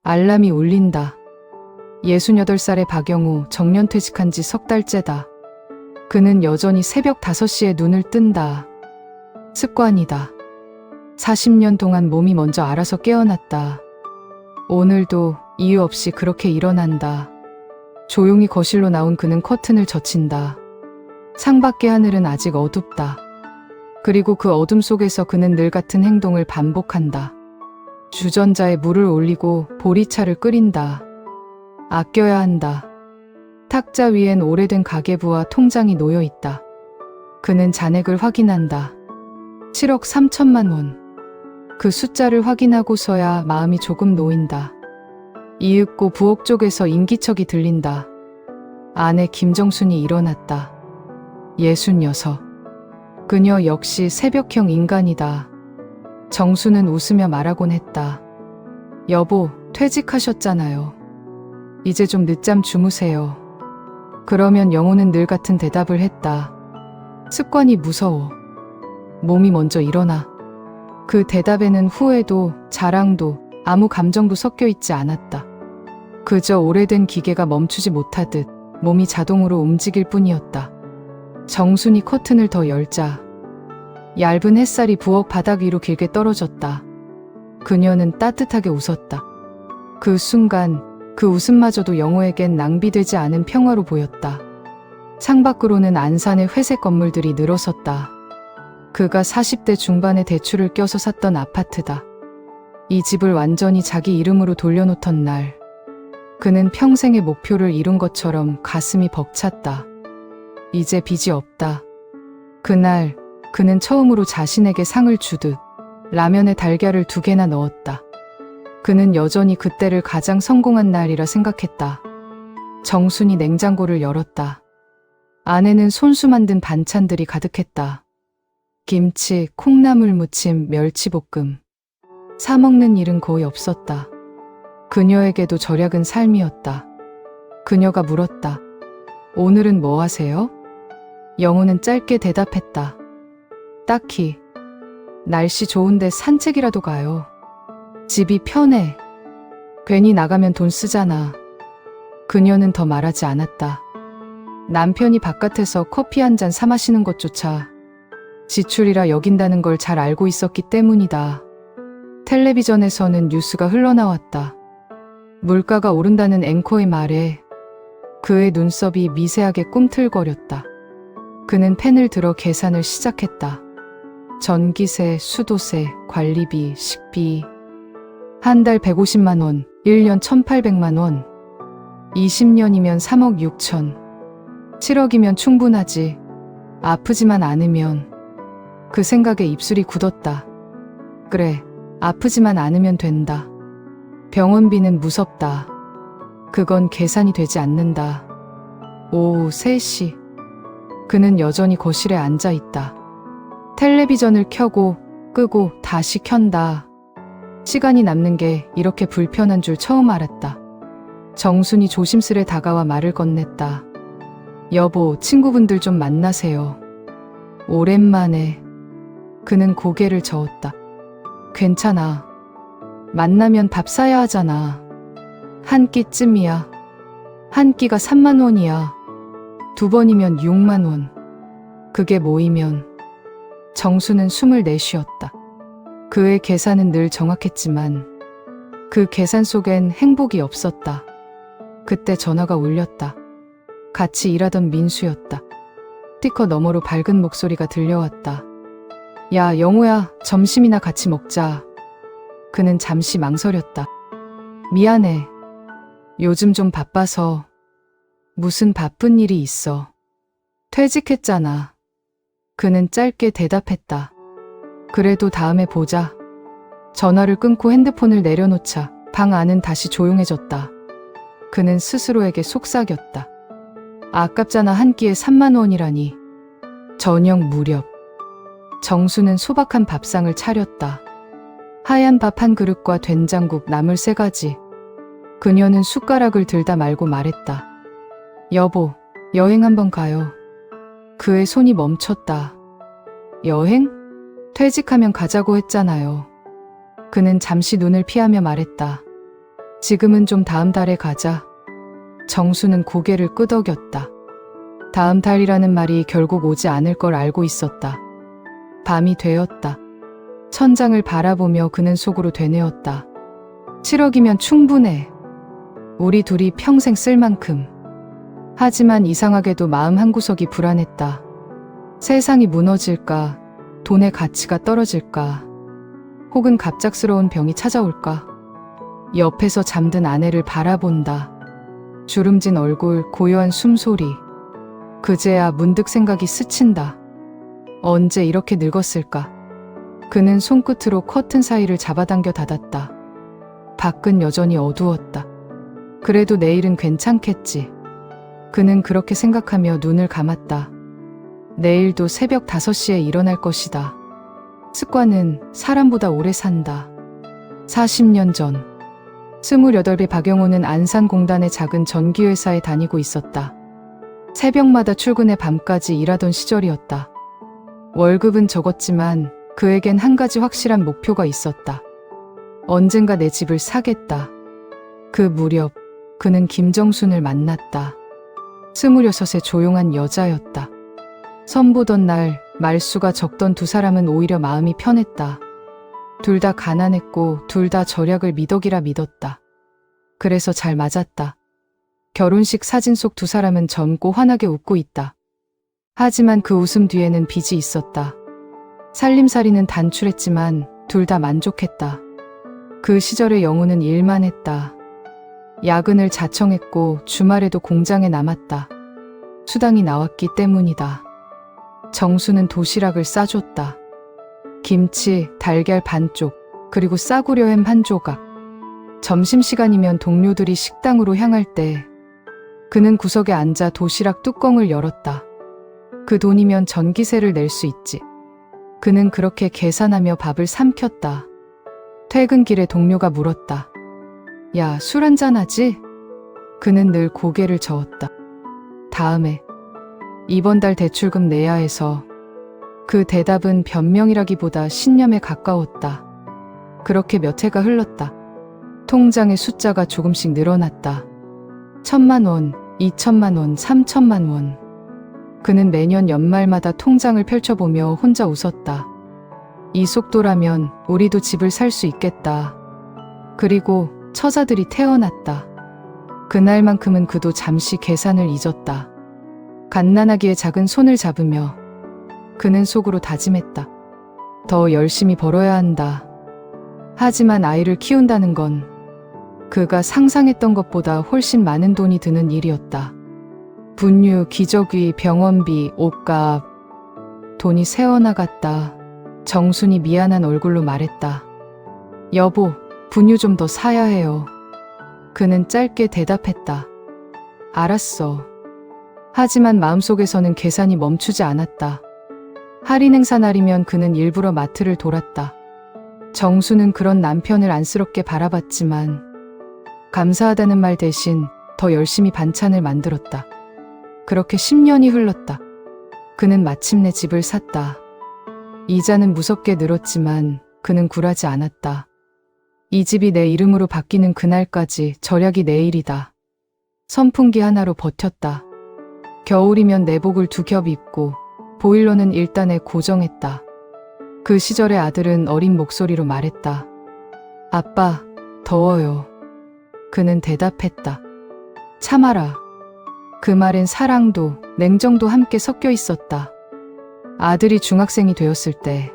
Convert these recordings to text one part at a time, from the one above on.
알람이 울린다. 68살의 박영우, 정년퇴직한 지 석 달째다. 그는 여전히 새벽 5시에 눈을 뜬다. 습관이다. 40년 동안 몸이 먼저 알아서 깨어났다. 오늘도 이유 없이 그렇게 일어난다. 조용히 거실로 나온 그는 커튼을 젖힌다. 창밖의 하늘은 아직 어둡다. 그리고 그 어둠 속에서 그는 늘 같은 행동을 반복한다. 주전자에 물을 올리고 보리차를 끓인다. 아껴야 한다. 탁자 위엔 오래된 가계부와 통장이 놓여 있다. 그는 잔액을 확인한다. 7억 3천만 원. 그 숫자를 확인하고서야 마음이 조금 놓인다. 이윽고 부엌 쪽에서 인기척이 들린다. 아내 김정순이 일어났다. 66. 그녀 역시 새벽형 인간이다. 정수는 웃으며 말하곤 했다. 여보, 퇴직하셨잖아요. 이제 좀 늦잠 주무세요. 그러면 영호는 늘 같은 대답을 했다. 습관이 무서워. 몸이 먼저 일어나. 그 대답에는 후회도 자랑도 아무 감정도 섞여 있지 않았다. 그저 오래된 기계가 멈추지 못하듯 몸이 자동으로 움직일 뿐이었다. 정순이 커튼을 더 열자 얇은 햇살이 부엌 바닥 위로 길게 떨어졌다. 그녀는 따뜻하게 웃었다. 그 순간 그 웃음마저도 영호에겐 낭비되지 않은 평화로 보였다. 창밖으로는 안산의 회색 건물들이 늘어섰다. 그가 40대 중반에 대출을 껴서 샀던 아파트다. 이 집을 완전히 자기 이름으로 돌려놓던 날, 그는 평생의 목표를 이룬 것처럼 가슴이 벅찼다. 이제 빚이 없다. 그날 그는 처음으로 자신에게 상을 주듯 라면에 달걀을 2개나 넣었다. 그는 여전히 그때를 가장 성공한 날이라 생각했다. 정순이 냉장고를 열었다. 안에는 손수 만든 반찬들이 가득했다. 김치, 콩나물 무침, 멸치볶음. 사 먹는 일은 거의 없었다. 그녀에게도 절약은 삶이었다. 그녀가 물었다. 오늘은 뭐 하세요? 영호는 짧게 대답했다. 딱히. 날씨 좋은데 산책이라도 가요. 집이 편해. 괜히 나가면 돈 쓰잖아. 그녀는 더 말하지 않았다. 남편이 바깥에서 커피 한 잔 사 마시는 것조차 지출이라 여긴다는 걸 잘 알고 있었기 때문이다. 텔레비전에서는 뉴스가 흘러나왔다. 물가가 오른다는 앵커의 말에 그의 눈썹이 미세하게 꿈틀거렸다. 그는 펜을 들어 계산을 시작했다. 전기세, 수도세, 관리비, 식비. 한 달 150만 원, 1년 1,800만 원. 20년이면 3억 6천. 7억이면 충분하지. 아프지만 않으면. 그 생각에 입술이 굳었다. 그래, 아프지만 않으면 된다. 병원비는 무섭다. 그건 계산이 되지 않는다. 오후 3시. 그는 여전히 거실에 앉아 있다. 텔레비전을 켜고 끄고 다시 켠다. 시간이 남는 게 이렇게 불편한 줄 처음 알았다. 정순이 조심스레 다가와 말을 건넸다. 여보, 친구분들 좀 만나세요. 오랜만에. 그는 고개를 저었다. 괜찮아. 만나면 밥 사야 하잖아. 한 끼쯤이야. 한 끼가 3만 원이야. 2번이면 6만 원. 그게 모이면. 정수는 숨을 내쉬었다. 그의 계산은 늘 정확했지만 그 계산 속엔 행복이 없었다. 그때 전화가 울렸다. 같이 일하던 민수였다. 스피커 너머로 밝은 목소리가 들려왔다. 야, 영호야, 점심이나 같이 먹자. 그는 잠시 망설였다. 미안해. 요즘 좀 바빠서. 무슨 바쁜 일이 있어? 퇴직했잖아. 그는 짧게 대답했다. 그래도 다음에 보자. 전화를 끊고 핸드폰을 내려놓자 방 안은 다시 조용해졌다. 그는 스스로에게 속삭였다. 아깝잖아. 한 끼에 3만 원이라니. 저녁 무렵. 정수는 소박한 밥상을 차렸다. 하얀 밥 한 그릇과 된장국, 나물 3가지. 그녀는 숟가락을 들다 말고 말했다. 여보, 여행 한번 가요. 그의 손이 멈췄다. 여행? 퇴직하면 가자고 했잖아요. 그는 잠시 눈을 피하며 말했다. 지금은 좀 다음 달에 가자. 정수는 고개를 끄덕였다. 다음 달이라는 말이 결국 오지 않을 걸 알고 있었다. 밤이 되었다. 천장을 바라보며 그는 속으로 되뇌었다. 7억이면 충분해. 우리 둘이 평생 쓸 만큼. 하지만 이상하게도 마음 한구석이 불안했다. 세상이 무너질까? 돈의 가치가 떨어질까? 혹은 갑작스러운 병이 찾아올까? 옆에서 잠든 아내를 바라본다. 주름진 얼굴, 고요한 숨소리. 그제야 문득 생각이 스친다. 언제 이렇게 늙었을까? 그는 손끝으로 커튼 사이를 잡아당겨 닫았다. 밖은 여전히 어두웠다. 그래도 내일은 괜찮겠지. 그는 그렇게 생각하며 눈을 감았다. 내일도 새벽 5시에 일어날 것이다. 습관은 사람보다 오래 산다. 40년 전 28배 박영호는 안산공단의 작은 전기회사에 다니고 있었다. 새벽마다 출근해 밤까지 일하던 시절이었다. 월급은 적었지만 그에겐 한 가지 확실한 목표가 있었다. 언젠가 내 집을 사겠다. 그 무렵 그는 김정순을 만났다. 26의 조용한 여자였다. 선보던 날 말수가 적던 두 사람은 오히려 마음이 편했다. 둘 다 가난했고 둘 다 절약을 미덕이라 믿었다. 그래서 잘 맞았다. 결혼식 사진 속 두 사람은 젊고 환하게 웃고 있다. 하지만 그 웃음 뒤에는 빚이 있었다. 살림살이는 단출했지만 둘 다 만족했다. 그 시절의 영호는 일만 했다. 야근을 자청했고 주말에도 공장에 남았다. 수당이 나왔기 때문이다. 정수는 도시락을 싸줬다. 김치, 달걀 반쪽, 그리고 싸구려 햄 한 조각. 점심시간이면 동료들이 식당으로 향할 때 그는 구석에 앉아 도시락 뚜껑을 열었다. 그 돈이면 전기세를 낼 수 있지. 그는 그렇게 계산하며 밥을 삼켰다. 퇴근길에 동료가 물었다. 야, 술 한잔 하지? 그는 늘 고개를 저었다. 다음에 이번 달 대출금 내야 해서. 그 대답은 변명이라기보다 신념에 가까웠다. 그렇게 몇 해가 흘렀다. 통장의 숫자가 조금씩 늘어났다. 1,000만 원, 2,000만 원, 3,000만 원. 그는 매년 연말마다 통장을 펼쳐보며 혼자 웃었다. 이 속도라면 우리도 집을 살 수 있겠다. 그리고 처자들이 태어났다. 그날만큼은 그도 잠시 계산을 잊었다. 갓난아기의 작은 손을 잡으며 그는 속으로 다짐했다. 더 열심히 벌어야 한다. 하지만 아이를 키운다는 건 그가 상상했던 것보다 훨씬 많은 돈이 드는 일이었다. 분유, 기저귀, 병원비, 옷값. 돈이 새어나갔다. 정순이 미안한 얼굴로 말했다. 여보, 분유 좀 더 사야 해요. 그는 짧게 대답했다. 알았어. 하지만 마음속에서는 계산이 멈추지 않았다. 할인 행사 날이면 그는 일부러 마트를 돌았다. 정수는 그런 남편을 안쓰럽게 바라봤지만 감사하다는 말 대신 더 열심히 반찬을 만들었다. 그렇게 10년이 흘렀다. 그는 마침내 집을 샀다. 이자는 무섭게 늘었지만 그는 굴하지 않았다. 이 집이 내 이름으로 바뀌는 그날까지 절약이 내일이다. 선풍기 하나로 버텼다. 겨울이면 내복을 2겹 입고 보일러는 일단에 고정했다. 그 시절의 아들은 어린 목소리로 말했다. 아빠, 더워요. 그는 대답했다. 참아라. 그 말엔 사랑도 냉정도 함께 섞여 있었다. 아들이 중학생이 되었을 때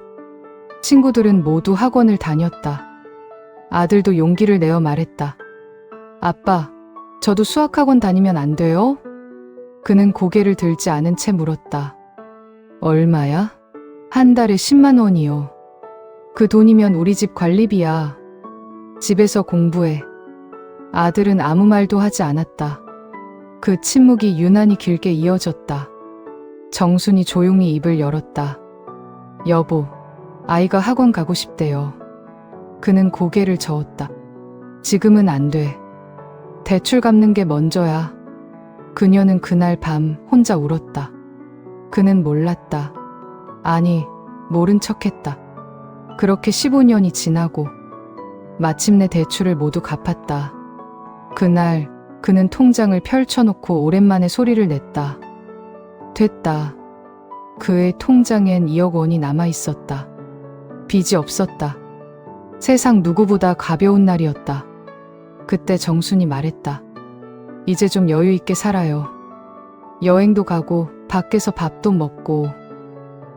친구들은 모두 학원을 다녔다. 아들도 용기를 내어 말했다. 아빠, 저도 수학학원 다니면 안 돼요? 그는 고개를 들지 않은 채 물었다. 얼마야? 한 달에 10만 원이요. 그 돈이면 우리 집 관리비야. 집에서 공부해. 아들은 아무 말도 하지 않았다. 그 침묵이 유난히 길게 이어졌다. 정순이 조용히 입을 열었다. 여보, 아이가 학원 가고 싶대요. 그는 고개를 저었다. 지금은 안 돼. 대출 갚는 게 먼저야. 그녀는 그날 밤 혼자 울었다. 그는 몰랐다. 아니, 모른 척했다. 그렇게 15년이 지나고 마침내 대출을 모두 갚았다. 그날 그는 통장을 펼쳐놓고 오랜만에 소리를 냈다. 됐다. 그의 통장엔 2억 원이 남아있었다. 빚이 없었다. 세상 누구보다 가벼운 날이었다. 그때 정순이 말했다. 이제 좀 여유 있게 살아요. 여행도 가고 밖에서 밥도 먹고.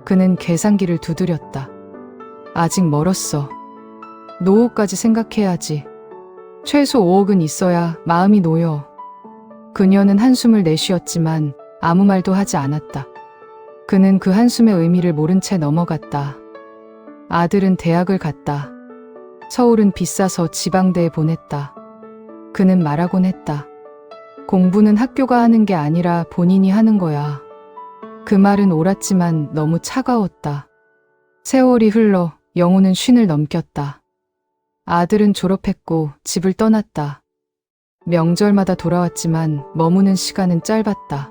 그는 계산기를 두드렸다. 아직 멀었어. 노후까지 생각해야지. 최소 5억은 있어야 마음이 놓여. 그녀는 한숨을 내쉬었지만 아무 말도 하지 않았다. 그는 그 한숨의 의미를 모른 채 넘어갔다. 아들은 대학을 갔다. 서울은 비싸서 지방대에 보냈다. 그는 말하곤 했다. 공부는 학교가 하는 게 아니라 본인이 하는 거야. 그 말은 옳았지만 너무 차가웠다. 세월이 흘러 영호는 쉰을 넘겼다. 아들은 졸업했고 집을 떠났다. 명절마다 돌아왔지만 머무는 시간은 짧았다.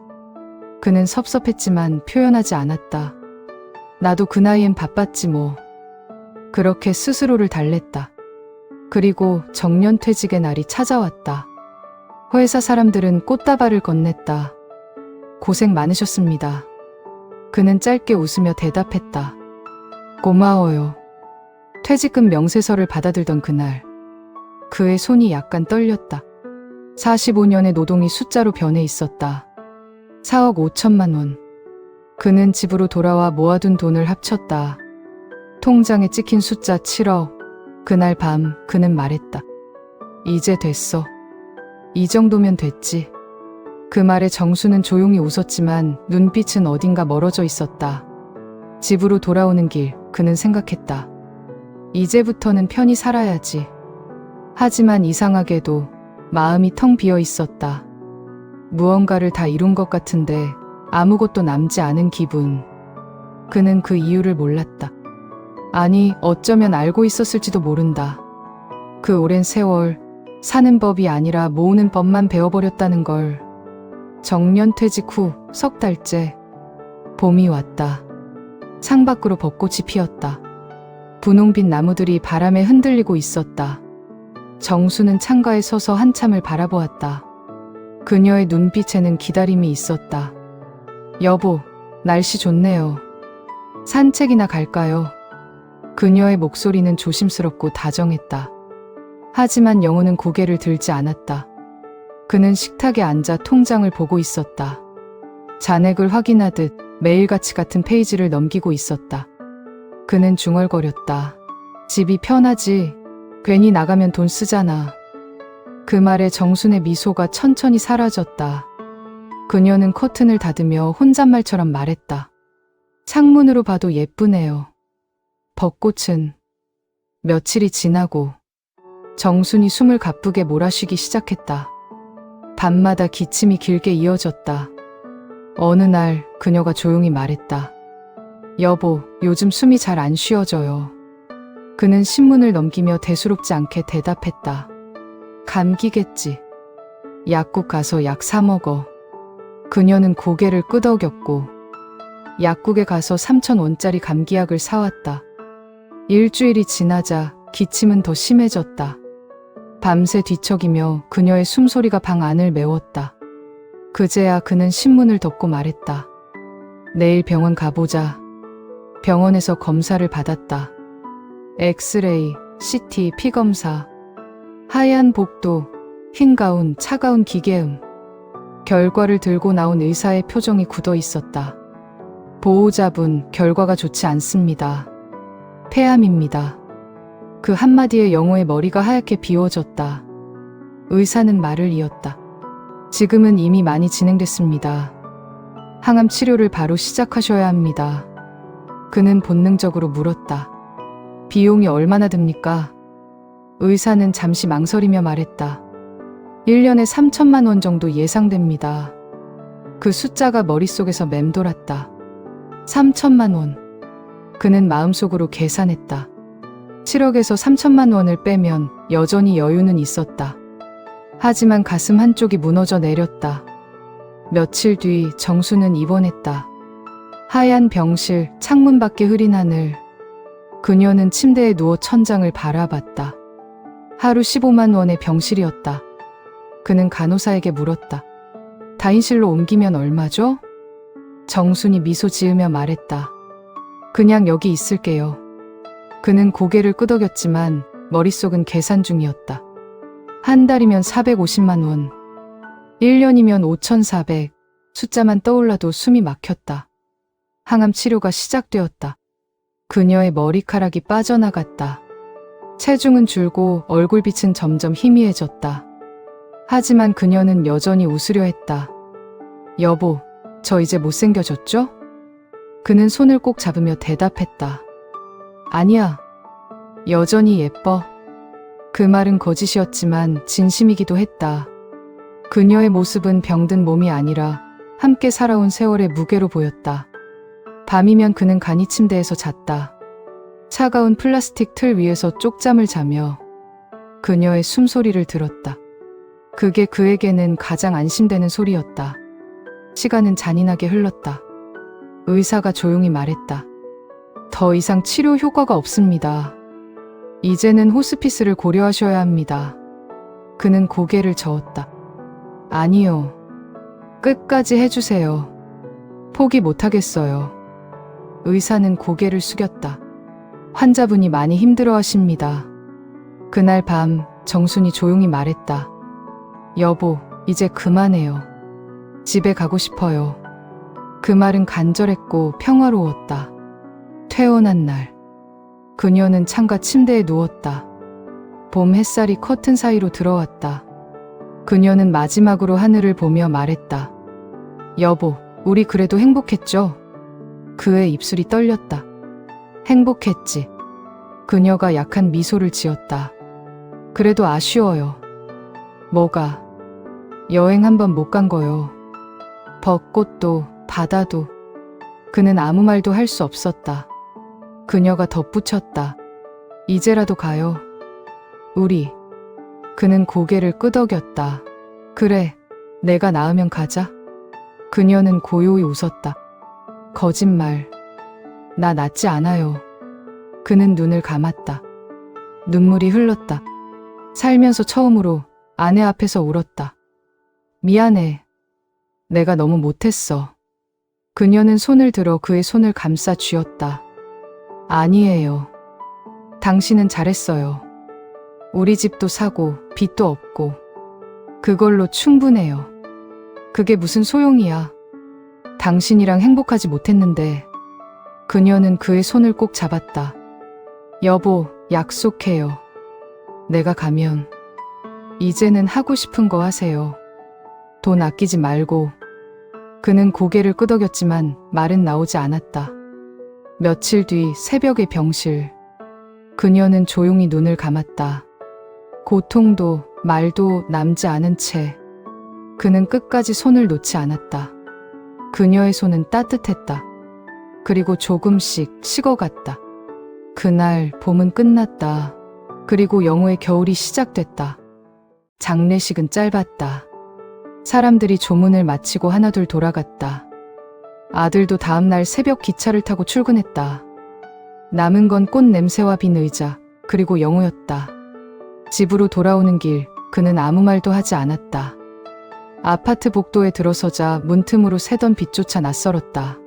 그는 섭섭했지만 표현하지 않았다. 나도 그 나이엔 바빴지 뭐. 그렇게 스스로를 달랬다. 그리고 정년퇴직의 날이 찾아왔다. 회사 사람들은 꽃다발을 건넸다. 고생 많으셨습니다. 그는 짧게 웃으며 대답했다. 고마워요. 퇴직금 명세서를 받아들던 그날, 그의 손이 약간 떨렸다. 45년의 노동이 숫자로 변해 있었다. 4억 5천만 원. 그는 집으로 돌아와 모아둔 돈을 합쳤다. 통장에 찍힌 숫자 7억. 그날 밤 그는 말했다. 이제 됐어. 이 정도면 됐지. 그 말에 정수는 조용히 웃었지만 눈빛은 어딘가 멀어져 있었다. 집으로 돌아오는 길 그는 생각했다. 이제부터는 편히 살아야지. 하지만 이상하게도 마음이 텅 비어 있었다. 무언가를 다 이룬 것 같은데 아무것도 남지 않은 기분. 그는 그 이유를 몰랐다. 아니, 어쩌면 알고 있었을지도 모른다. 그 오랜 세월 사는 법이 아니라 모으는 법만 배워버렸다는 걸. 정년퇴직 후 석 달째 봄이 왔다. 창밖으로 벚꽃이 피었다. 분홍빛 나무들이 바람에 흔들리고 있었다. 정수는 창가에 서서 한참을 바라보았다. 그녀의 눈빛에는 기다림이 있었다. 여보, 날씨 좋네요. 산책이나 갈까요? 그녀의 목소리는 조심스럽고 다정했다. 하지만 영호는 고개를 들지 않았다. 그는 식탁에 앉아 통장을 보고 있었다. 잔액을 확인하듯 매일같이 같은 페이지를 넘기고 있었다. 그는 중얼거렸다. 집이 편하지. 괜히 나가면 돈 쓰잖아. 그 말에 정순의 미소가 천천히 사라졌다. 그녀는 커튼을 닫으며 혼잣말처럼 말했다. 창문으로 봐도 예쁘네요. 벚꽃은. 며칠이 지나고 정순이 숨을 가쁘게 몰아쉬기 시작했다. 밤마다 기침이 길게 이어졌다. 어느 날 그녀가 조용히 말했다. 여보, 요즘 숨이 잘 안 쉬어져요. 그는 신문을 넘기며 대수롭지 않게 대답했다. 감기겠지. 약국 가서 약 사 먹어. 그녀는 고개를 끄덕였고 약국에 가서 3,000원짜리 감기약을 사왔다. 일주일이 지나자 기침은 더 심해졌다. 밤새 뒤척이며 그녀의 숨소리가 방 안을 메웠다. 그제야 그는 신문을 덮고 말했다. 내일 병원 가보자. 병원에서 검사를 받았다. 엑스레이, CT, 피검사. 하얀 복도, 흰 가운, 차가운 기계음. 결과를 들고 나온 의사의 표정이 굳어 있었다. 보호자분, 결과가 좋지 않습니다. 폐암입니다. 그 한마디에 영호의 머리가 하얗게 비워졌다. 의사는 말을 이었다. 지금은 이미 많이 진행됐습니다. 항암 치료를 바로 시작하셔야 합니다. 그는 본능적으로 물었다. 비용이 얼마나 듭니까? 의사는 잠시 망설이며 말했다. 1년에 3천만 원 정도 예상됩니다. 그 숫자가 머릿속에서 맴돌았다. 3천만 원. 그는 마음속으로 계산했다. 7억에서 3천만 원을 빼면 여전히 여유는 있었다. 하지만 가슴 한쪽이 무너져 내렸다. 며칠 뒤 정수는 입원했다. 하얀 병실, 창문 밖에 흐린 하늘. 그녀는 침대에 누워 천장을 바라봤다. 하루 15만 원의 병실이었다. 그는 간호사에게 물었다. 다인실로 옮기면 얼마죠? 정순이 미소 지으며 말했다. 그냥 여기 있을게요. 그는 고개를 끄덕였지만 머릿속은 계산 중이었다. 한 달이면 450만 원, 1년이면 5,400, 숫자만 떠올라도 숨이 막혔다. 항암 치료가 시작되었다. 그녀의 머리카락이 빠져나갔다. 체중은 줄고 얼굴빛은 점점 희미해졌다. 하지만 그녀는 여전히 웃으려 했다. 여보, 저 이제 못생겨졌죠? 그는 손을 꼭 잡으며 대답했다. 아니야, 여전히 예뻐. 그 말은 거짓이었지만 진심이기도 했다. 그녀의 모습은 병든 몸이 아니라 함께 살아온 세월의 무게로 보였다. 밤이면 그는 간이 침대에서 잤다. 차가운 플라스틱 틀 위에서 쪽잠을 자며 그녀의 숨소리를 들었다. 그게 그에게는 가장 안심되는 소리였다. 시간은 잔인하게 흘렀다. 의사가 조용히 말했다. 더 이상 치료 효과가 없습니다. 이제는 호스피스를 고려하셔야 합니다. 그는 고개를 저었다. 아니요. 끝까지 해주세요. 포기 못하겠어요. 의사는 고개를 숙였다. 환자분이 많이 힘들어하십니다. 그날 밤 정순이 조용히 말했다. 여보, 이제 그만해요. 집에 가고 싶어요. 그 말은 간절했고 평화로웠다. 퇴원한 날, 그녀는 창가 침대에 누웠다. 봄 햇살이 커튼 사이로 들어왔다. 그녀는 마지막으로 하늘을 보며 말했다. 여보, 우리 그래도 행복했죠? 그의 입술이 떨렸다. 행복했지. 그녀가 약한 미소를 지었다. 그래도 아쉬워요. 뭐가? 여행 한 번 못 간 거요. 벚꽃도 바다도. 그는 아무 말도 할 수 없었다. 그녀가 덧붙였다. 이제라도 가요. 우리. 그는 고개를 끄덕였다. 그래, 내가 나으면 가자. 그녀는 고요히 웃었다. 거짓말. 나 낫지 않아요. 그는 눈을 감았다. 눈물이 흘렀다. 살면서 처음으로 아내 앞에서 울었다. 미안해. 내가 너무 못했어. 그녀는 손을 들어 그의 손을 감싸 쥐었다. 아니에요. 당신은 잘했어요. 우리 집도 사고 빚도 없고 그걸로 충분해요. 그게 무슨 소용이야. 당신이랑 행복하지 못했는데. 그녀는 그의 손을 꼭 잡았다. 여보, 약속해요. 내가 가면 이제는 하고 싶은 거 하세요. 돈 아끼지 말고. 그는 고개를 끄덕였지만 말은 나오지 않았다. 며칠 뒤 새벽의 병실. 그녀는 조용히 눈을 감았다. 고통도 말도 남지 않은 채 그는 끝까지 손을 놓지 않았다. 그녀의 손은 따뜻했다. 그리고 조금씩 식어갔다. 그날 봄은 끝났다. 그리고 영호의 겨울이 시작됐다. 장례식은 짧았다. 사람들이 조문을 마치고 하나둘 돌아갔다. 아들도 다음날 새벽 기차를 타고 출근했다. 남은 건 꽃 냄새와 빈 의자, 그리고 영호였다. 집으로 돌아오는 길, 그는 아무 말도 하지 않았다. 아파트 복도에 들어서자 문틈으로 새던 빛조차 낯설었다.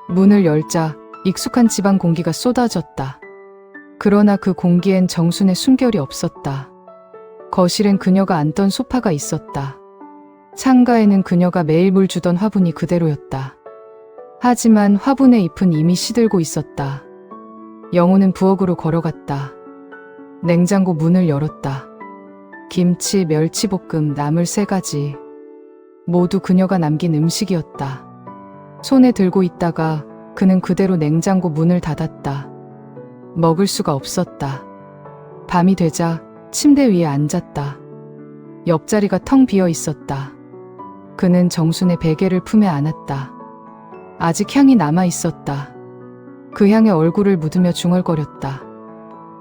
문을 열자 익숙한 집안 공기가 쏟아졌다. 그러나 그 공기엔 정순의 숨결이 없었다. 거실엔 그녀가 앉던 소파가 있었다. 창가에는 그녀가 매일 물 주던 화분이 그대로였다. 하지만 화분의 잎은 이미 시들고 있었다. 영호는 부엌으로 걸어갔다. 냉장고 문을 열었다. 김치, 멸치볶음, 나물 3가지. 모두 그녀가 남긴 음식이었다. 손에 들고 있다가 그는 그대로 냉장고 문을 닫았다. 먹을 수가 없었다. 밤이 되자 침대 위에 앉았다. 옆자리가 텅 비어 있었다. 그는 정순의 베개를 품에 안았다. 아직 향이 남아 있었다. 그 향에 얼굴을 묻으며 중얼거렸다.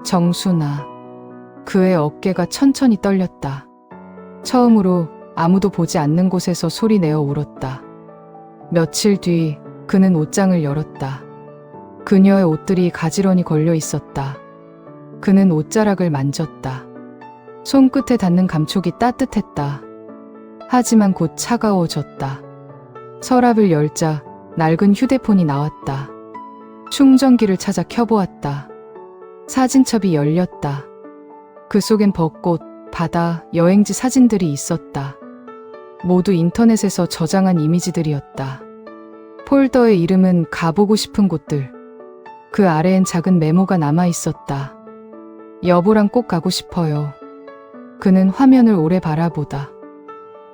정순아. 그의 어깨가 천천히 떨렸다. 처음으로 아무도 보지 않는 곳에서 소리내어 울었다. 며칠 뒤 그는 옷장을 열었다. 그녀의 옷들이 가지런히 걸려 있었다. 그는 옷자락을 만졌다. 손끝에 닿는 감촉이 따뜻했다. 하지만 곧 차가워졌다. 서랍을 열자 낡은 휴대폰이 나왔다. 충전기를 찾아 켜보았다. 사진첩이 열렸다. 그 속엔 벚꽃, 바다, 여행지 사진들이 있었다. 모두 인터넷에서 저장한 이미지들이었다. 폴더의 이름은 가보고 싶은 곳들. 그 아래엔 작은 메모가 남아 있었다. 여보랑 꼭 가고 싶어요. 그는 화면을 오래 바라보다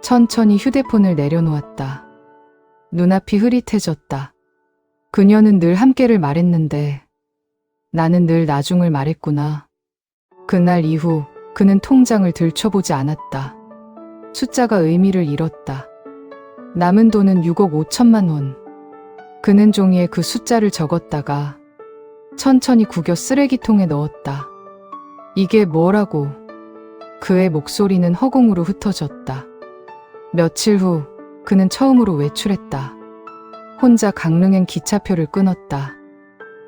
천천히 휴대폰을 내려놓았다. 눈앞이 흐릿해졌다. 그녀는 늘 함께를 말했는데 나는 늘 나중을 말했구나. 그날 이후 그는 통장을 들춰보지 않았다. 숫자가 의미를 잃었다. 남은 돈은 6억 5천만 원. 그는 종이에 그 숫자를 적었다가 천천히 구겨 쓰레기통에 넣었다. 이게 뭐라고? 그의 목소리는 허공으로 흩어졌다. 며칠 후 그는 처음으로 외출했다. 혼자 강릉행 기차표를 끊었다.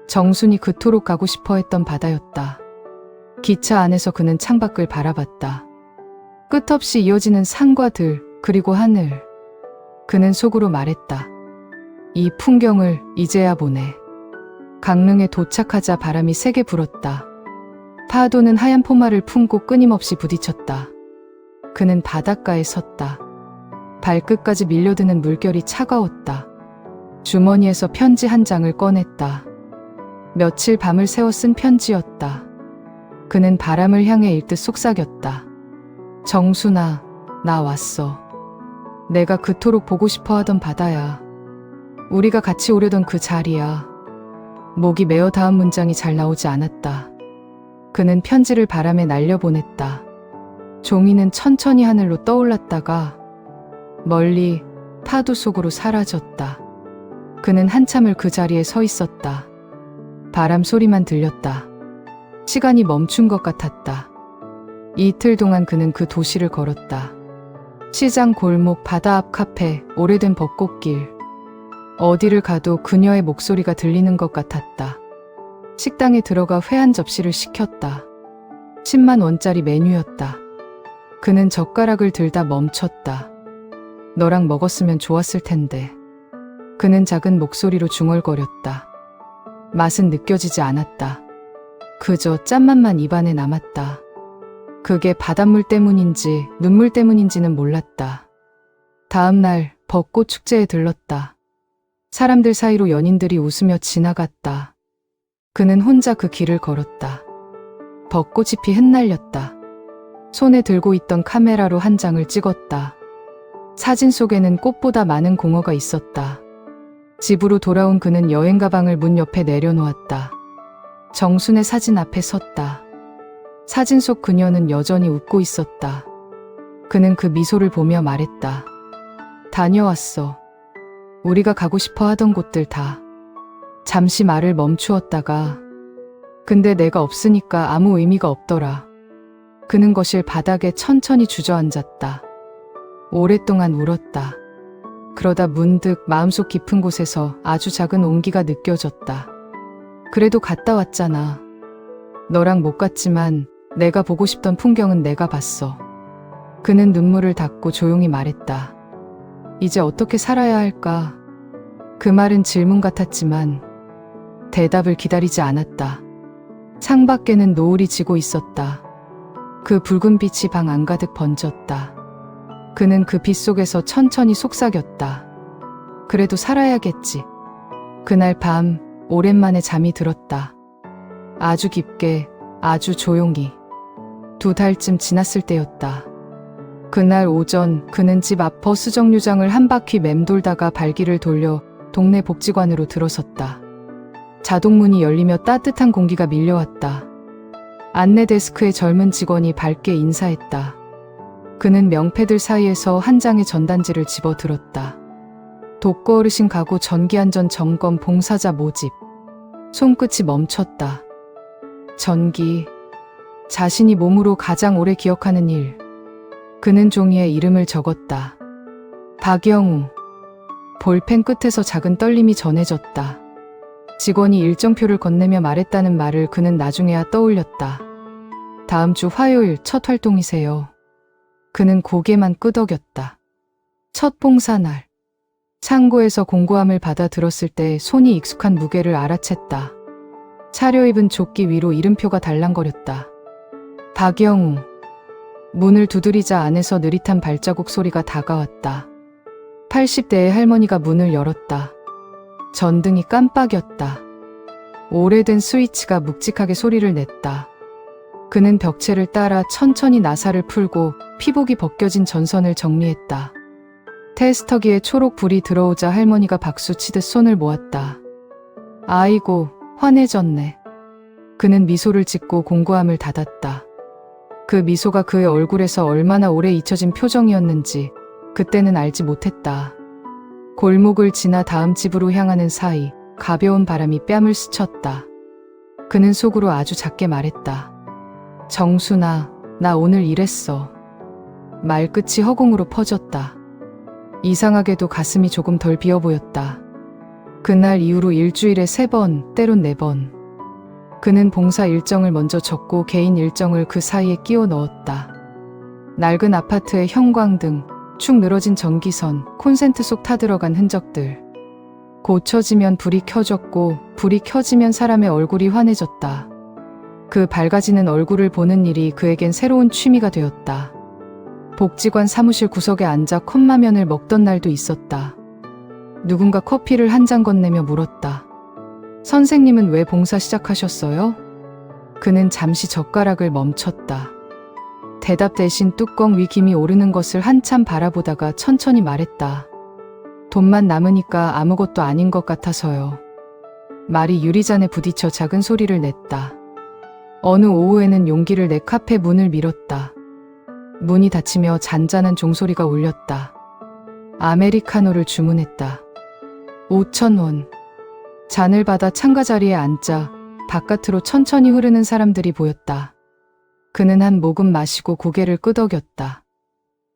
정순이 그토록 가고 싶어 했던 바다였다. 기차 안에서 그는 창밖을 바라봤다. 끝없이 이어지는 산과 들, 그리고 하늘. 그는 속으로 말했다. 이 풍경을 이제야 보네. 강릉에 도착하자 바람이 세게 불었다. 파도는 하얀 포마를 품고 끊임없이 부딪혔다. 그는 바닷가에 섰다. 발끝까지 밀려드는 물결이 차가웠다. 주머니에서 편지 한 장을 꺼냈다. 며칠 밤을 새워 쓴 편지였다. 그는 바람을 향해 읽듯 속삭였다. 정순아, 나 왔어. 내가 그토록 보고 싶어 하던 바다야. 우리가 같이 오려던 그 자리야. 목이 메어 다음 문장이 잘 나오지 않았다. 그는 편지를 바람에 날려보냈다. 종이는 천천히 하늘로 떠올랐다가 멀리 파도 속으로 사라졌다. 그는 한참을 그 자리에 서 있었다. 바람 소리만 들렸다. 시간이 멈춘 것 같았다. 이틀 동안 그는 그 도시를 걸었다. 시장, 골목, 바다 앞 카페, 오래된 벚꽃길. 어디를 가도 그녀의 목소리가 들리는 것 같았다. 식당에 들어가 회 한 접시를 시켰다. 10만 원짜리 메뉴였다. 그는 젓가락을 들다 멈췄다. 너랑 먹었으면 좋았을 텐데. 그는 작은 목소리로 중얼거렸다. 맛은 느껴지지 않았다. 그저 짠맛만 입안에 남았다. 그게 바닷물 때문인지 눈물 때문인지는 몰랐다. 다음 날 벚꽃 축제에 들렀다. 사람들 사이로 연인들이 웃으며 지나갔다. 그는 혼자 그 길을 걸었다. 벚꽃잎이 흩날렸다. 손에 들고 있던 카메라로 한 장을 찍었다. 사진 속에는 꽃보다 많은 공허가 있었다. 집으로 돌아온 그는 여행 가방을 문 옆에 내려놓았다. 정순의 사진 앞에 섰다. 사진 속 그녀는 여전히 웃고 있었다. 그는 그 미소를 보며 말했다. 다녀왔어. 우리가 가고 싶어 하던 곳들 다. 잠시 말을 멈추었다가 근데 내가 없으니까 아무 의미가 없더라. 그는 거실 바닥에 천천히 주저앉았다. 오랫동안 울었다. 그러다 문득 마음속 깊은 곳에서 아주 작은 온기가 느껴졌다. 그래도 갔다 왔잖아. 너랑 못 갔지만 내가 보고 싶던 풍경은 내가 봤어. 그는 눈물을 닦고 조용히 말했다. 이제 어떻게 살아야 할까? 그 말은 질문 같았지만 대답을 기다리지 않았다. 창밖에는 노을이 지고 있었다. 그 붉은 빛이 방 안가득 번졌다. 그는 그 빛 속에서 천천히 속삭였다. 그래도 살아야겠지. 그날 밤 오랜만에 잠이 들었다. 아주 깊게, 아주 조용히. 2달쯤 지났을 때였다. 그날 오전 그는 집 앞 버스 정류장을 한 바퀴 맴돌다가 발길을 돌려 동네 복지관으로 들어섰다. 자동문이 열리며 따뜻한 공기가 밀려왔다. 안내 데스크의 젊은 직원이 밝게 인사했다. 그는 명패들 사이에서 한 장의 전단지를 집어들었다. 독거 어르신 가구 전기안전 점검 봉사자 모집. 손끝이 멈췄다. 전기. 자신이 몸으로 가장 오래 기억하는 일. 그는 종이에 이름을 적었다. 박영우. 볼펜 끝에서 작은 떨림이 전해졌다. 직원이 일정표를 건네며 말했다는 말을 그는 나중에야 떠올렸다. 다음 주 화요일 첫 활동이세요. 그는 고개만 끄덕였다. 첫 봉사날. 창고에서 공구함을 받아 들었을 때 손이 익숙한 무게를 알아챘다. 차려입은 조끼 위로 이름표가 달랑거렸다. 박영우. 문을 두드리자 안에서 느릿한 발자국 소리가 다가왔다. 80대의 할머니가 문을 열었다. 전등이 깜빡였다. 오래된 스위치가 묵직하게 소리를 냈다. 그는 벽체를 따라 천천히 나사를 풀고 피복이 벗겨진 전선을 정리했다. 테스터기에 초록 불이 들어오자 할머니가 박수 치듯 손을 모았다. 아이고, 환해졌네. 그는 미소를 짓고 공구함을 닫았다. 그 미소가 그의 얼굴에서 얼마나 오래 잊혀진 표정이었는지 그때는 알지 못했다. 골목을 지나 다음 집으로 향하는 사이 가벼운 바람이 뺨을 스쳤다. 그는 속으로 아주 작게 말했다. 정순아, 나 오늘 일했어. 말끝이 허공으로 퍼졌다. 이상하게도 가슴이 조금 덜 비어 보였다. 그날 이후로 일주일에 3번, 때론 4번. 그는 봉사 일정을 먼저 적고 개인 일정을 그 사이에 끼워 넣었다. 낡은 아파트의 형광등, 축 늘어진 전기선, 콘센트 속 타들어간 흔적들. 고쳐지면 불이 켜졌고 불이 켜지면 사람의 얼굴이 환해졌다. 그 밝아지는 얼굴을 보는 일이 그에겐 새로운 취미가 되었다. 복지관 사무실 구석에 앉아 컵라면을 먹던 날도 있었다. 누군가 커피를 한 잔 건네며 물었다. 선생님은 왜 봉사 시작하셨어요? 그는 잠시 젓가락을 멈췄다. 대답 대신 뚜껑 위 김이 오르는 것을 한참 바라보다가 천천히 말했다. 돈만 남으니까 아무것도 아닌 것 같아서요. 말이 유리잔에 부딪혀 작은 소리를 냈다. 어느 오후에는 용기를 내 카페 문을 밀었다. 문이 닫히며 잔잔한 종소리가 울렸다. 아메리카노를 주문했다. 5,000원. 잔을 받아 창가 자리에 앉자 바깥으로 천천히 흐르는 사람들이 보였다. 그는 한 모금 마시고 고개를 끄덕였다.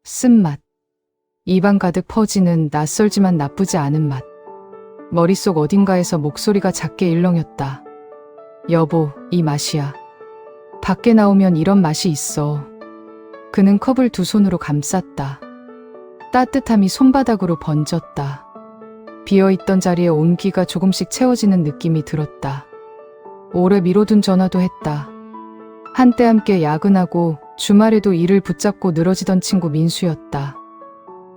쓴맛. 입안 가득 퍼지는 낯설지만 나쁘지 않은 맛. 머릿속 어딘가에서 목소리가 작게 일렁였다. 여보, 이 맛이야. 밖에 나오면 이런 맛이 있어. 그는 컵을 두 손으로 감쌌다. 따뜻함이 손바닥으로 번졌다. 비어있던 자리에 온기가 조금씩 채워지는 느낌이 들었다. 오래 미뤄둔 전화도 했다. 한때 함께 야근하고 주말에도 일을 붙잡고 늘어지던 친구 민수였다.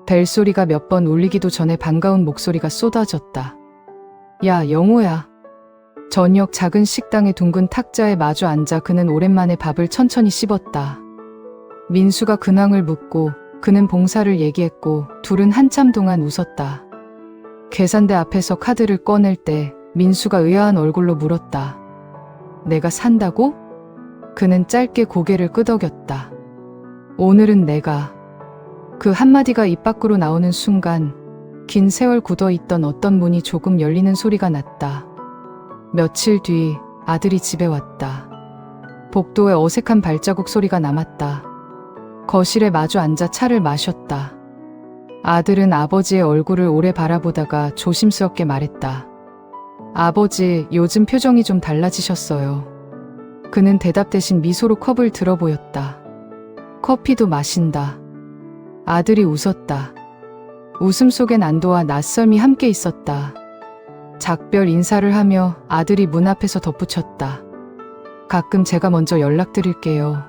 벨소리가 몇 번 울리기도 전에 반가운 목소리가 쏟아졌다. 야, 영호야. 저녁 작은 식당의 둥근 탁자에 마주 앉아 그는 오랜만에 밥을 천천히 씹었다. 민수가 근황을 묻고 그는 봉사를 얘기했고 둘은 한참 동안 웃었다. 계산대 앞에서 카드를 꺼낼 때 민수가 의아한 얼굴로 물었다. 내가 산다고? 그는 짧게 고개를 끄덕였다. 오늘은 내가. 그 한마디가 입 밖으로 나오는 순간 긴 세월 굳어있던 어떤 문이 조금 열리는 소리가 났다. 며칠 뒤 아들이 집에 왔다. 복도에 어색한 발자국 소리가 남았다. 거실에 마주 앉아 차를 마셨다. 아들은 아버지의 얼굴을 오래 바라보다가 조심스럽게 말했다. 아버지, 요즘 표정이 좀 달라지셨어요. 그는 대답 대신 미소로 컵을 들어 보였다. 커피도 마신다. 아들이 웃었다. 웃음 속엔 안도와 낯설미 함께 있었다. 작별 인사를 하며 아들이 문 앞에서 덧붙였다. 가끔 제가 먼저 연락드릴게요.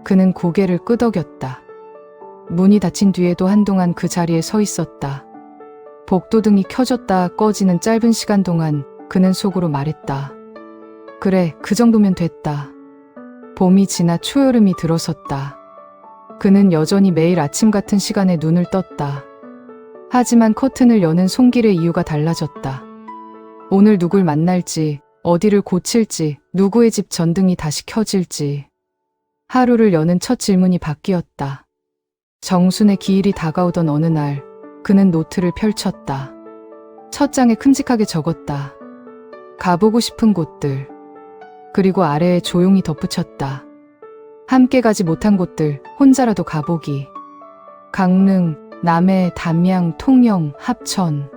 그는 고개를 끄덕였다. 문이 닫힌 뒤에도 한동안 그 자리에 서 있었다. 복도등이 켜졌다 꺼지는 짧은 시간 동안 그는 속으로 말했다. 그래, 그 정도면 됐다. 봄이 지나 초여름이 들어섰다. 그는 여전히 매일 아침 같은 시간에 눈을 떴다. 하지만 커튼을 여는 손길의 이유가 달라졌다. 오늘 누굴 만날지, 어디를 고칠지, 누구의 집 전등이 다시 켜질지. 하루를 여는 첫 질문이 바뀌었다. 정순의 기일이 다가오던 어느 날 그는 노트를 펼쳤다. 첫 장에 큼직하게 적었다. 가보고 싶은 곳들. 그리고 아래에 조용히 덧붙였다. 함께 가지 못한 곳들, 혼자라도 가보기. 강릉, 남해, 담양, 통영, 합천.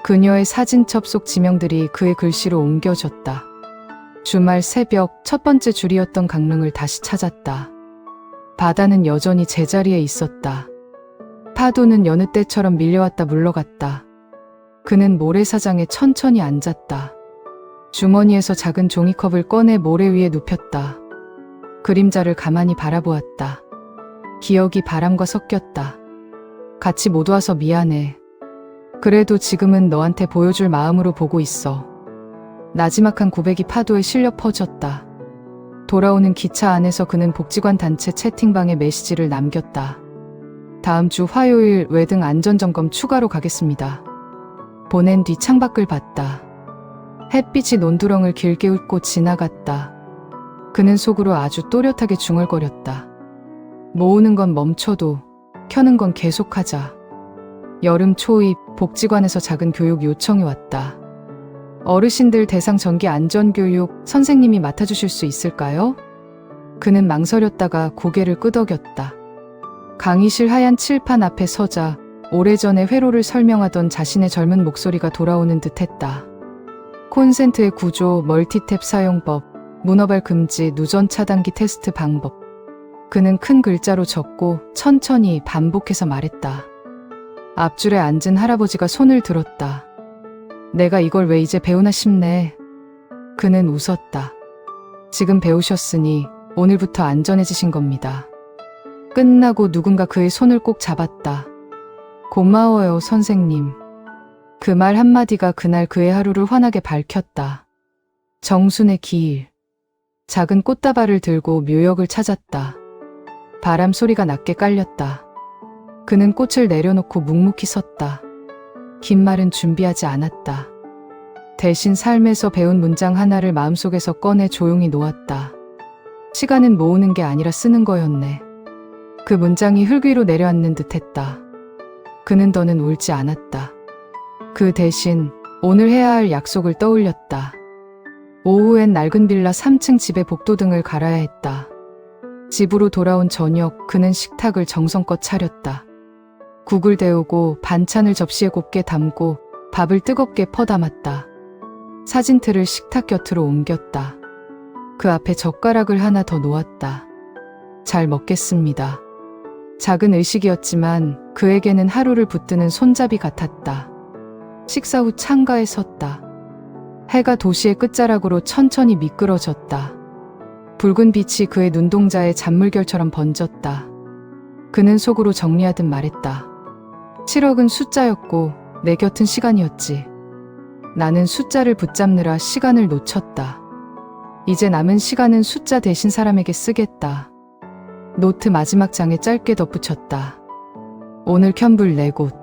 그녀의 사진첩 속 지명들이 그의 글씨로 옮겨졌다. 주말 새벽 첫 번째 줄이었던 강릉을 다시 찾았다. 바다는 여전히 제자리에 있었다. 파도는 여느 때처럼 밀려왔다 물러갔다. 그는 모래사장에 천천히 앉았다. 주머니에서 작은 종이컵을 꺼내 모래 위에 눕혔다. 그림자를 가만히 바라보았다. 기억이 바람과 섞였다. 같이 못 와서 미안해. 그래도 지금은 너한테 보여줄 마음으로 보고 있어. 나지막한 고백이 파도에 실려 퍼졌다. 돌아오는 기차 안에서 그는 복지관 단체 채팅방에 메시지를 남겼다. 다음 주 화요일 외등 안전점검 추가로 가겠습니다. 보낸 뒤 창밖을 봤다. 햇빛이 논두렁을 길게 웃고 지나갔다. 그는 속으로 아주 또렷하게 중얼거렸다. 모으는 건 멈춰도 켜는 건 계속하자. 여름 초입 복지관에서 작은 교육 요청이 왔다. 어르신들 대상 전기 안전교육 선생님이 맡아주실 수 있을까요? 그는 망설였다가 고개를 끄덕였다. 강의실 하얀 칠판 앞에 서자 오래전에 회로를 설명하던 자신의 젊은 목소리가 돌아오는 듯했다. 콘센트의 구조, 멀티탭 사용법, 문어발 금지, 누전 차단기 테스트 방법. 그는 큰 글자로 적고 천천히 반복해서 말했다. 앞줄에 앉은 할아버지가 손을 들었다. 내가 이걸 왜 이제 배우나 싶네. 그는 웃었다. 지금 배우셨으니 오늘부터 안전해지신 겁니다. 끝나고 누군가 그의 손을 꼭 잡았다. 고마워요, 선생님. 그 말 한마디가 그날 그의 하루를 환하게 밝혔다. 정순의 기일. 작은 꽃다발을 들고 묘역을 찾았다. 바람 소리가 낮게 깔렸다. 그는 꽃을 내려놓고 묵묵히 섰다. 긴 말은 준비하지 않았다. 대신 삶에서 배운 문장 하나를 마음속에서 꺼내 조용히 놓았다. 시간은 모으는 게 아니라 쓰는 거였네. 그 문장이 흙 위로 내려앉는 듯했다. 그는 더는 울지 않았다. 그 대신 오늘 해야 할 약속을 떠올렸다. 오후엔 낡은 빌라 3층 집에 복도등을 갈아야 했다. 집으로 돌아온 저녁 그는 식탁을 정성껏 차렸다. 국을 데우고 반찬을 접시에 곱게 담고 밥을 뜨겁게 퍼담았다. 사진틀을 식탁 곁으로 옮겼다. 그 앞에 젓가락을 하나 더 놓았다. 잘 먹겠습니다. 작은 의식이었지만 그에게는 하루를 붙드는 손잡이 같았다. 식사 후 창가에 섰다. 해가 도시의 끝자락으로 천천히 미끄러졌다. 붉은 빛이 그의 눈동자에 잔물결처럼 번졌다. 그는 속으로 정리하듯 말했다. 7억은 숫자였고 내 곁은 시간이었지. 나는 숫자를 붙잡느라 시간을 놓쳤다. 이제 남은 시간은 숫자 대신 사람에게 쓰겠다. 노트 마지막 장에 짧게 덧붙였다. 오늘 켠불 4곳.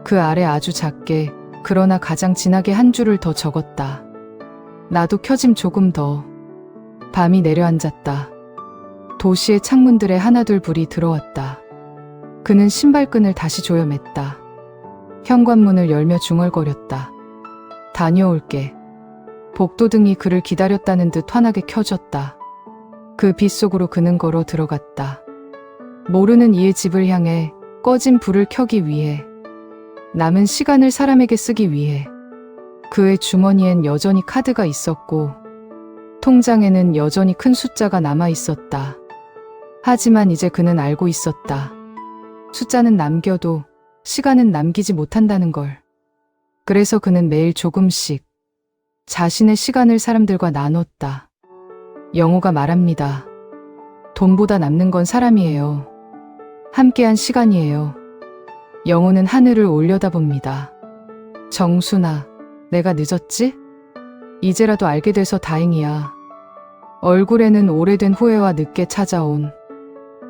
그 아래 아주 작게 그러나 가장 진하게 한 줄을 더 적었다. 나도 켜짐 조금 더. 밤이 내려앉았다. 도시의 창문들에 하나둘 불이 들어왔다. 그는 신발끈을 다시 조여맸다. 현관문을 열며 중얼거렸다. 다녀올게. 복도등이 그를 기다렸다는 듯 환하게 켜졌다. 그 빛 속으로 그는 걸어 들어갔다. 모르는 이의 집을 향해 꺼진 불을 켜기 위해, 남은 시간을 사람에게 쓰기 위해. 그의 주머니엔 여전히 카드가 있었고 통장에는 여전히 큰 숫자가 남아 있었다. 하지만 이제 그는 알고 있었다. 숫자는 남겨도 시간은 남기지 못한다는 걸. 그래서 그는 매일 조금씩 자신의 시간을 사람들과 나눴다. 영호가 말합니다. 돈보다 남는 건 사람이에요. 함께한 시간이에요. 영호는 하늘을 올려다봅니다. 정순아, 내가 늦었지? 이제라도 알게 돼서 다행이야. 얼굴에는 오래된 후회와 늦게 찾아온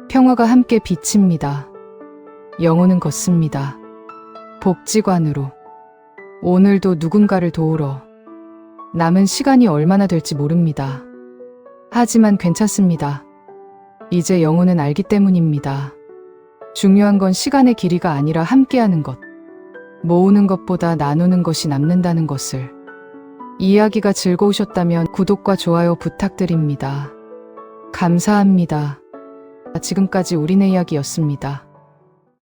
평화가 함께 비칩니다. 영호는 걷습니다. 복지관으로. 오늘도 누군가를 도우러. 남은 시간이 얼마나 될지 모릅니다. 하지만 괜찮습니다. 이제 영호는 알기 때문입니다. 중요한 건 시간의 길이가 아니라 함께하는 것. 모으는 것보다 나누는 것이 남는다는 것을. 이야기가 즐거우셨다면 구독과 좋아요 부탁드립니다. 감사합니다. 지금까지 우리네 이야기였습니다.